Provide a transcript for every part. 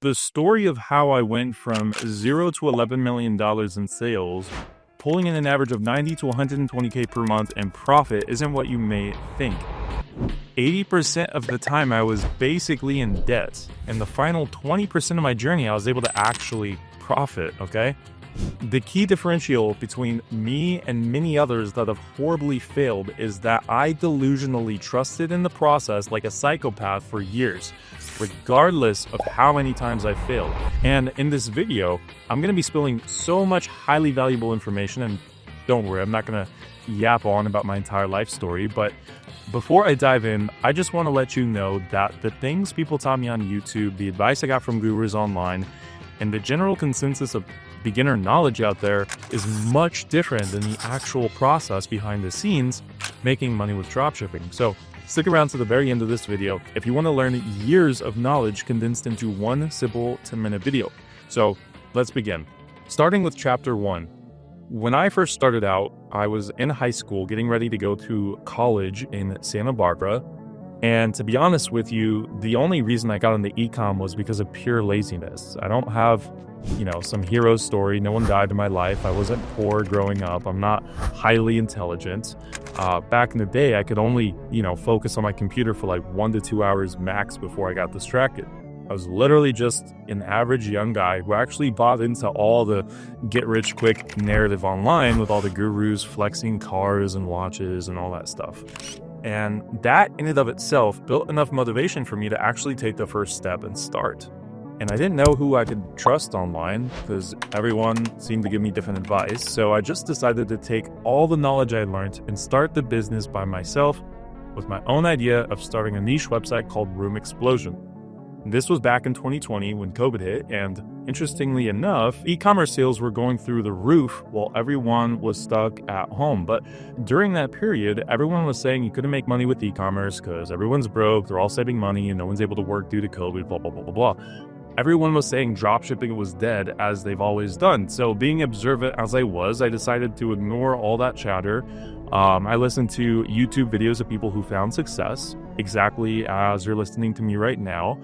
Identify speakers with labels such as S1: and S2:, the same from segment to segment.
S1: The story of how I went from 0 to $11 million in sales, pulling in an average of 90 to 120K per month in profit isn't what you may think. 80% of the time I was basically in debt, and the final 20% of my journey I was able to actually profit, okay? The key differential between me and many others that have horribly failed is that I delusionally trusted in the process like a psychopath for years, regardless of how many times I failed. And in this video, I'm going to be spilling so much highly valuable information, and don't worry, I'm not going to yap on about my entire life story, but before I dive in, I just want to let you know that the things people taught me on YouTube, the advice I got from gurus online, and the general consensus of beginner knowledge out there is much different than the actual process behind the scenes making money with dropshipping. So stick around to the very end of this video if you want to learn years of knowledge condensed into one simple 10-minute video. So let's begin. Starting with chapter 1. When I first started out, I was in high school getting ready to go to college in Santa Barbara. And to be honest with you, the only reason I got into ecom was because of pure laziness. I don't have, some hero story. No one died in my life. I wasn't poor growing up. I'm not highly intelligent. Back in the day, I could only, focus on my computer for like 1 to 2 hours max before I got distracted. I was literally just an average young guy who actually bought into all the get-rich-quick narrative online with all the gurus flexing cars and watches and all that stuff. And that in and of itself built enough motivation for me to actually take the first step and start. And I didn't know who I could trust online because everyone seemed to give me different advice. So I just decided to take all the knowledge I learned and start the business by myself with my own idea of starting a niche website called Room Explosion. This was back in 2020 when COVID hit, and interestingly enough, e-commerce sales were going through the roof while everyone was stuck at home. But during that period, everyone was saying you couldn't make money with e-commerce because everyone's broke, they're all saving money, and no one's able to work due to COVID, blah, blah, blah, blah, blah. Everyone was saying dropshipping was dead, as they've always done. So being observant as I was, I decided to ignore all that chatter. I listened to YouTube videos of people who found success, exactly as you're listening to me right now.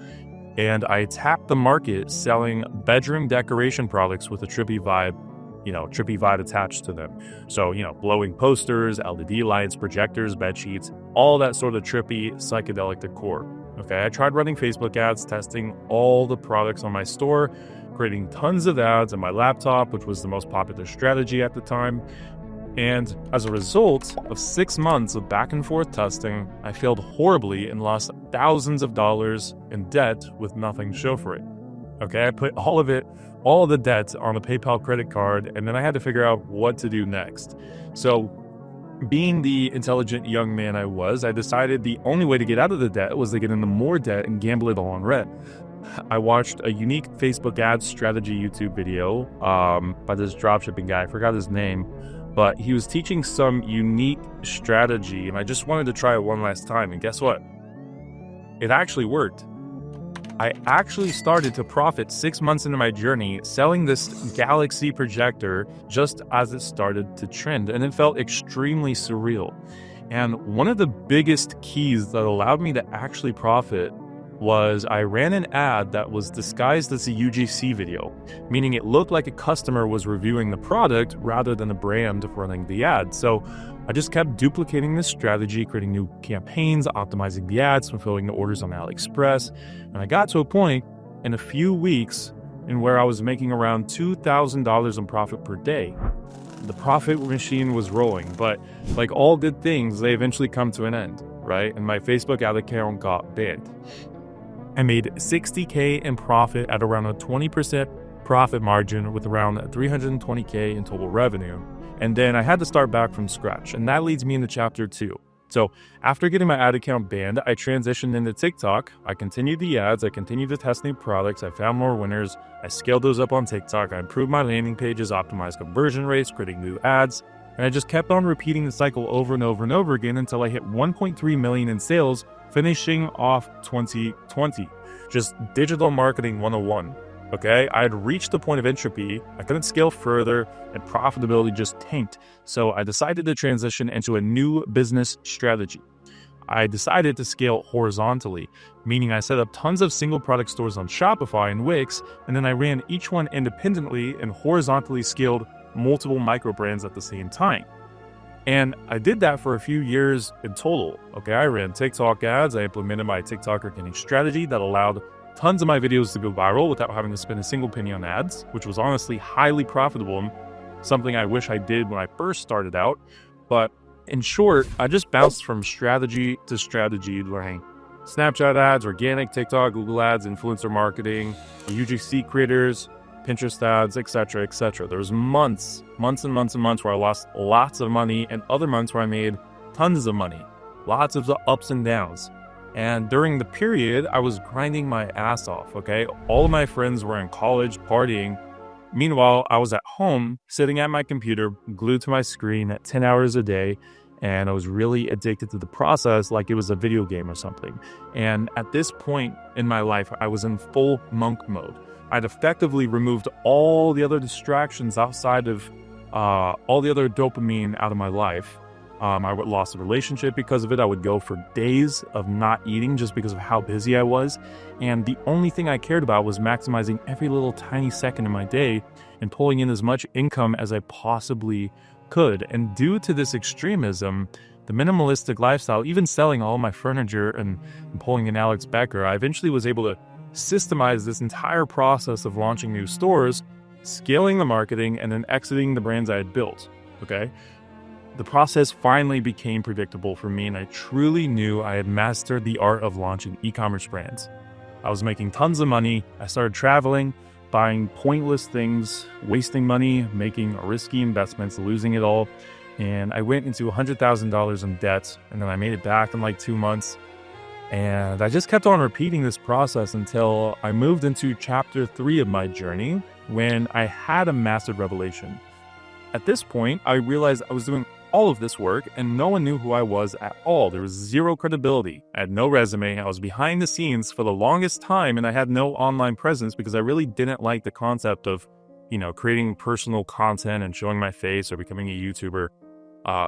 S1: And I attacked the market selling bedroom decoration products with a trippy vibe attached to them. So, blowing posters, LED lights, projectors, bed sheets, all that sort of trippy psychedelic decor. Okay, I tried running Facebook ads, testing all the products on my store, creating tons of ads on my laptop, which was the most popular strategy at the time. And as a result of 6 months of back and forth testing, I failed horribly and lost thousands of dollars in debt with nothing to show for it. Okay, I put all of the debt on a PayPal credit card, and then I had to figure out what to do next. So being the intelligent young man I was, I decided the only way to get out of the debt was to get into more debt and gamble it all on red. I watched a unique Facebook ads strategy YouTube video by this dropshipping guy. I forgot his name. But he was teaching some unique strategy, and I just wanted to try it one last time. And guess what? It actually worked. I actually started to profit 6 months into my journey selling this Galaxy projector just as it started to trend, and it felt extremely surreal. And one of the biggest keys that allowed me to actually profit was I ran an ad that was disguised as a UGC video, meaning it looked like a customer was reviewing the product rather than a brand running the ad. So I just kept duplicating this strategy, creating new campaigns, optimizing the ads, fulfilling the orders on AliExpress. And I got to a point in a few weeks in where I was making around $2,000 in profit per day. The profit machine was rolling, but like all good things, they eventually come to an end, right? And my Facebook ad account got banned. I made $60K in profit at around a 20% profit margin with around $320K in total revenue. And then I had to start back from scratch. And that leads me into chapter 2. So after getting my ad account banned, I transitioned into TikTok. I continued the ads. I continued to test new products. I found more winners. I scaled those up on TikTok. I improved my landing pages, optimized conversion rates, creating new ads. And I just kept on repeating the cycle over and over and over again until I hit 1.3 million in sales, finishing off 2020. Just digital marketing 101. Okay, I had reached the point of entropy. I couldn't scale further, and profitability just tanked. So I decided to transition into a new business strategy. I decided to scale horizontally, meaning I set up tons of single product stores on Shopify and Wix, and then I ran each one independently and horizontally scaled multiple micro brands at the same time. And I did that for a few years in total. Okay, I ran TikTok ads. I implemented my TikTok organic strategy that allowed tons of my videos to go viral without having to spend a single penny on ads, which was honestly highly profitable and something I wish I did when I first started out. But in short, I just bounced from strategy to strategy, learning Snapchat ads, organic TikTok, Google ads, influencer marketing, UGC creators, Pinterest ads, etc., etc. There was months where I lost lots of money and other months where I made tons of money, lots of the ups and downs. And during the period, I was grinding my ass off, okay? All of my friends were in college partying. Meanwhile, I was at home sitting at my computer, glued to my screen at 10 hours a day, and I was really addicted to the process like it was a video game or something. And at this point in my life, I was in full monk mode. I'd effectively removed all the other distractions outside of all the other dopamine out of my life. I would lost a relationship because of it. I would go for days of not eating just because of how busy I was. And the only thing I cared about was maximizing every little tiny second of my day and pulling in as much income as I possibly could. And due to this extremism, the minimalistic lifestyle, even selling all my furniture and pulling in Alex Becker, I eventually was able to systemize this entire process of launching new stores, scaling the marketing, and then exiting the brands I had built, okay? The process finally became predictable for me, and I truly knew I had mastered the art of launching e-commerce brands. I was making tons of money. I started traveling, buying pointless things, wasting money, making risky investments, losing it all. And I went into $100,000 in debt, and then I made it back in like 2 months. And I just kept on repeating this process until I moved into chapter 3 of my journey when I had a massive revelation. At this point, I realized I was doing all of this work and no one knew who I was at all. There was zero credibility. I had no resume. I was behind the scenes for the longest time and I had no online presence because I really didn't like the concept of, creating personal content and showing my face or becoming a YouTuber.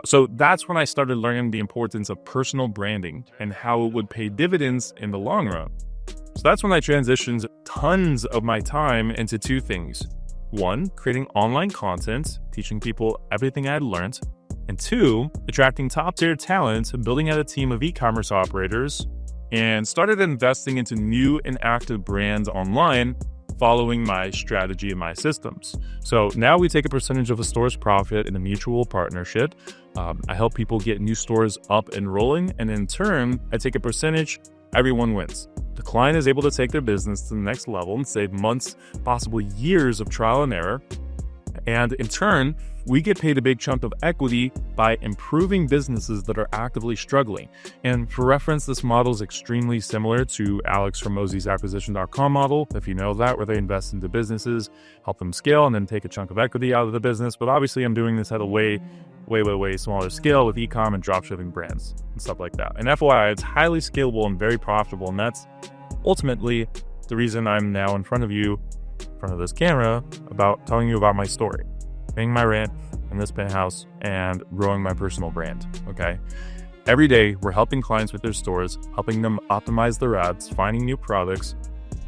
S1: So that's when I started learning the importance of personal branding and how it would pay dividends in the long run. So that's when I transitioned tons of my time into 2 things. 1, creating online content, teaching people everything I had learned. And 2, attracting top-tier talent, building out a team of e-commerce operators, and started investing into new and active brands online following my strategy and my systems. So now we take a percentage of a store's profit in a mutual partnership. I help people get new stores up and rolling, and in turn, I take a percentage. Everyone wins. The client is able to take their business to the next level and save months, possibly years of trial and error. And in turn, we get paid a big chunk of equity by improving businesses that are actively struggling. And for reference, this model is extremely similar to Alex from Mosey'sAcquisition.com model, if you know that, where they invest into businesses, help them scale, and then take a chunk of equity out of the business. But obviously, I'm doing this at a way smaller scale with e-com and dropshipping brands and stuff like that. And FYI, it's highly scalable and very profitable. And that's ultimately the reason I'm now in front of you, in front of this camera, about telling you about my story. Paying my rent in this penthouse and growing my personal brand, okay? Every day, we're helping clients with their stores, helping them optimize their ads, finding new products,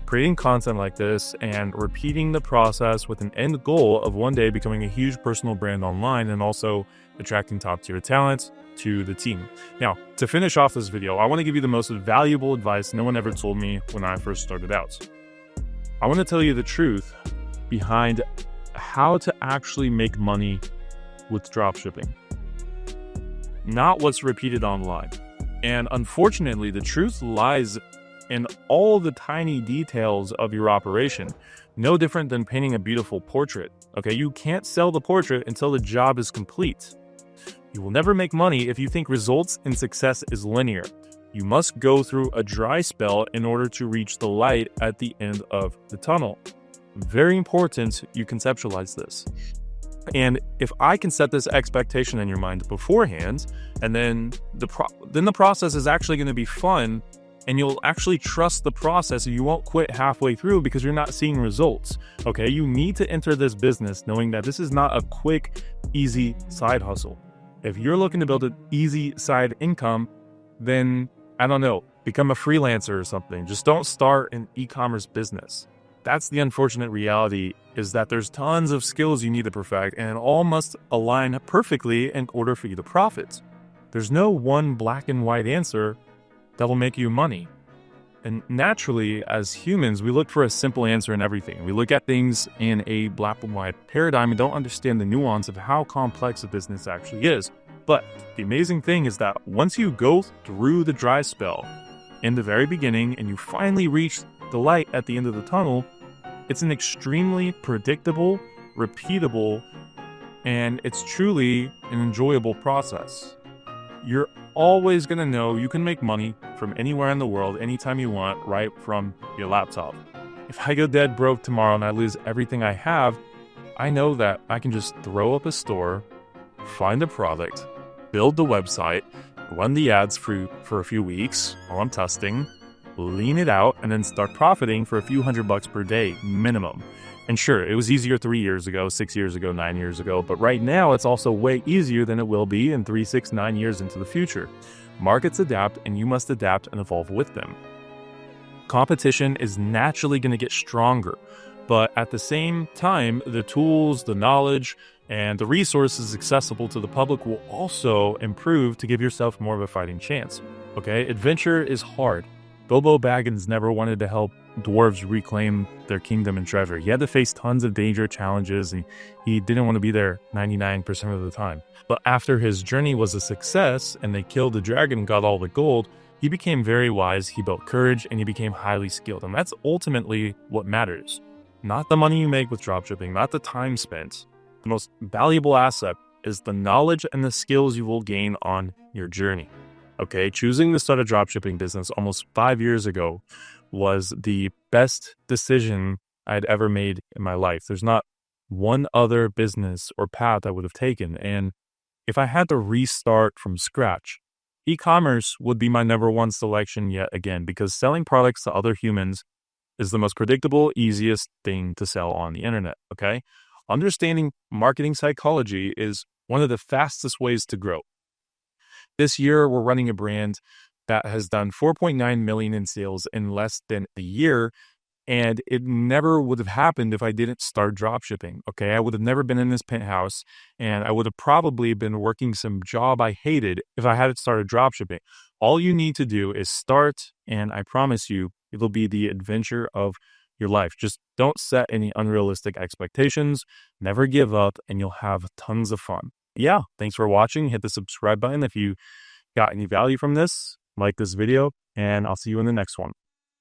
S1: creating content like this, and repeating the process with an end goal of one day becoming a huge personal brand online and also attracting top-tier talent to the team. Now, to finish off this video, I want to give you the most valuable advice no one ever told me when I first started out. I want to tell you the truth behind how to actually make money with dropshipping, not what's repeated online. And unfortunately, the truth lies in all the tiny details of your operation. No different than painting a beautiful portrait. Okay, you can't sell the portrait until the job is complete. You will never make money if you think results and success is linear. You must go through a dry spell in order to reach the light at the end of the tunnel. Very important you conceptualize this. And if I can set this expectation in your mind beforehand, and then the process is actually going to be fun, and you'll actually trust the process, and you won't quit halfway through because you're not seeing results. Okay, you need to enter this business knowing that this is not a quick, easy side hustle. If you're looking to build an easy side income, then I don't know, become a freelancer or something. Just don't start an e-commerce business. That's the unfortunate reality, is that there's tons of skills you need to perfect, and it all must align perfectly in order for you to profit. There's no one black and white answer that will make you money. And naturally, as humans, we look for a simple answer in everything. We look at things in a black and white paradigm and don't understand the nuance of how complex a business actually is. But the amazing thing is that once you go through the dry spell in the very beginning and you finally reach the light at the end of the tunnel, it's an extremely predictable, repeatable, and it's truly an enjoyable process. You're always going to know you can make money from anywhere in the world, anytime you want, right from your laptop. If I go dead broke tomorrow and I lose everything I have, I know that I can just throw up a store, find a product, build the website, run the ads for a few weeks while I'm testing, lean it out, and then start profiting for a few $100 per day minimum. And sure, it was easier 3 years ago, 6 years ago, 9 years ago, but right now it's also way easier than it will be in 3, 6, 9 years into the future. Markets adapt, and you must adapt and evolve with them. Competition is naturally going to get stronger, but at the same time, the tools, the knowledge, and the resources accessible to the public will also improve to give yourself more of a fighting chance. Okay, adventure is hard. Bilbo Baggins never wanted to help dwarves reclaim their kingdom and treasure. He had to face tons of danger, challenges, and he didn't want to be there 99% of the time. But after his journey was a success and they killed the dragon and got all the gold, he became very wise, he built courage, and he became highly skilled. And that's ultimately what matters. Not the money you make with dropshipping, not the time spent. The most valuable asset is the knowledge and the skills you will gain on your journey. Okay, choosing to start a dropshipping business almost 5 years ago was the best decision I'd ever made in my life. There's not one other business or path I would have taken. And if I had to restart from scratch, e-commerce would be my number one selection yet again, because selling products to other humans is the most predictable, easiest thing to sell on the internet, okay? Understanding marketing psychology is one of the fastest ways to grow. This year, we're running a brand that has done 4.9 million in sales in less than a year, and it never would have happened if I didn't start dropshipping, okay? I would have never been in this penthouse, and I would have probably been working some job I hated if I hadn't started dropshipping. All you need to do is start, and I promise you, it'll be the adventure of your life. Just don't set any unrealistic expectations, never give up, and you'll have tons of fun. Yeah, thanks for watching. Hit the subscribe button if you got any value from this. Like this video, and I'll see you in the next one.